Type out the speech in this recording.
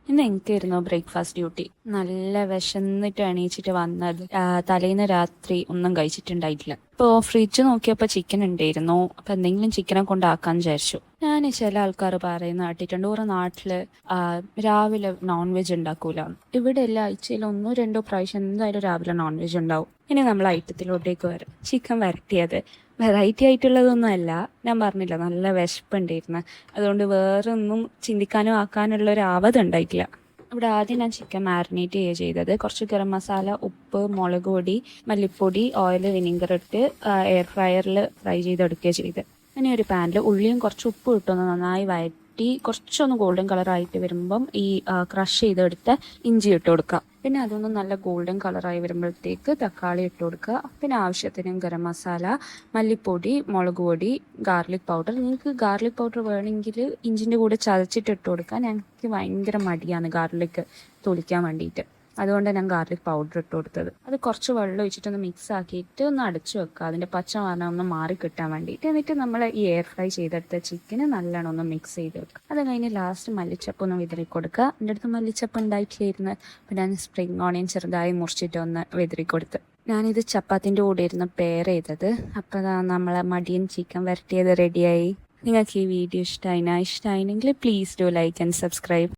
ഇന്ന് എനിക്കായിരുന്നു breakfast duty. നല്ല വിശന്നിട്ട് എണീച്ചിട്ട് വന്നത്. തലേന്ന് രാത്രി ഒന്നും കഴിച്ചിട്ടുണ്ടായിട്ടില്ല. ഇപ്പോൾ ഫ്രിഡ്ജ് നോക്കിയപ്പോൾ ചിക്കൻ ഉണ്ടായിരുന്നു. അപ്പം എന്തെങ്കിലും ചിക്കനെ കൊണ്ടാക്കാൻ വിചാരിച്ചു. ഞാൻ ചില ആൾക്കാർ പറയുന്ന കേട്ടിട്ടുണ്ട്, ഓരോ നാട്ടില് രാവിലെ നോൺ വെജ് ഉണ്ടാക്കൂല. ഇവിടെ എല്ലാ ആഴ്ചയിലും 1-2 പ്രാവശ്യം എന്തായാലും രാവിലെ നോൺ വെജ് ഉണ്ടാവും. ഇനി നമ്മൾ ഐറ്റത്തിലോട്ടേക്ക് വരാം. ചിക്കൻ വരട്ടിയത് വെറൈറ്റി ആയിട്ടുള്ളതൊന്നും അല്ല. ഞാൻ പറഞ്ഞില്ല, നല്ല വിശപ്പുണ്ടായിരുന്നു. അതുകൊണ്ട് വേറെ ഒന്നും ചിന്തിക്കാനോ ആക്കാനുള്ള ഒരു ആവത് ഉണ്ടായിട്ടില്ല. ഇവിടെ ആദ്യം ഞാൻ ചിക്കൻ മാരിനേറ്റ് ചെയ്യുക ചെയ്തത്. കുറച്ച് ഗരം മസാല, ഉപ്പ്, മുളക് പൊടി, മല്ലിപ്പൊടി, ഓയിൽ, വിനീഗർ ഇട്ട് എയർ ഫ്രയറിൽ ഫ്രൈ ചെയ്തെടുക്കുകയാണ് ചെയ്തത്. ഇനി ഒരു പാനിൽ ഉള്ളിയും കുറച്ച് ഉപ്പ് ഇട്ടൊന്ന് നന്നായി വഴറ്റി കുറച്ചൊന്ന് ഗോൾഡൻ കളറായിട്ട് വരുമ്പം ഈ ക്രഷ് ചെയ്തെടുത്ത ഇഞ്ചി ഇട്ട് കൊടുക്കുക. പിന്നെ അതൊന്ന് നല്ല ഗോൾഡൻ കളറായി വരുമ്പോഴത്തേക്ക് തക്കാളി ഇട്ട് കൊടുക്കുക. പിന്നെ ആവശ്യത്തിന് ഗരം മസാല, മല്ലിപ്പൊടി, മുളക് പൊടി, ഗാർലിക് പൗഡർ. നിങ്ങൾക്ക് ഗാർലിക് പൗഡർ വേണമെങ്കിൽ ഇഞ്ചിൻ്റെ കൂടെ ചതച്ചിട്ട് ഇട്ട് കൊടുക്കുക. ഞങ്ങൾക്ക് ഭയങ്കര മടിയാണ് ഗാർലിക് തൊലിക്കാൻ വേണ്ടിയിട്ട്. അതുകൊണ്ട് ഞാൻ ഗാർലിക് പൗഡർ ഇട്ട് കൊടുത്തത്. അത് കുറച്ച് വെള്ളം ഒഴിച്ചിട്ടൊന്ന് മിക്സ് ആക്കിയിട്ട് ഒന്ന് അടച്ചു വെക്കുക, അതിൻ്റെ പച്ചമണം ഒന്ന് മാറി കിട്ടാൻ വേണ്ടിയിട്ട്. എന്നിട്ട് നമ്മൾ ഈ എയർ ഫ്രൈ ചെയ്തെടുത്ത ചിക്കന് നല്ലോണം ഒന്ന് മിക്സ് ചെയ്ത് വെക്കുക. അത് കഴിഞ്ഞ് ലാസ്റ്റ് മല്ലിച്ചപ്പ് ഒന്ന് വിതറി കൊടുക്കുക. എൻ്റെ അടുത്ത് മല്ലിച്ചപ്പ് ഉണ്ടായിട്ടില്ലായിരുന്നു. അപ്പോൾ ഞാൻ സ്പ്രിങ് ഓണിയൻ ചെറുതായി മുറിച്ചിട്ട് ഒന്ന് വിതറി കൊടുത്ത്. ഞാനിത് ചപ്പാത്തിൻ്റെ കൂടെ ഇരുന്ന് പെയർ ചെയ്തത്. അപ്പോൾ നമ്മളെ മടിയൻ ചിക്കൻ വരട്ടിയത് റെഡിയായി. നിങ്ങൾക്ക് ഈ വീഡിയോ ഇഷ്ടമായിനെങ്കിൽ please do like and subscribe.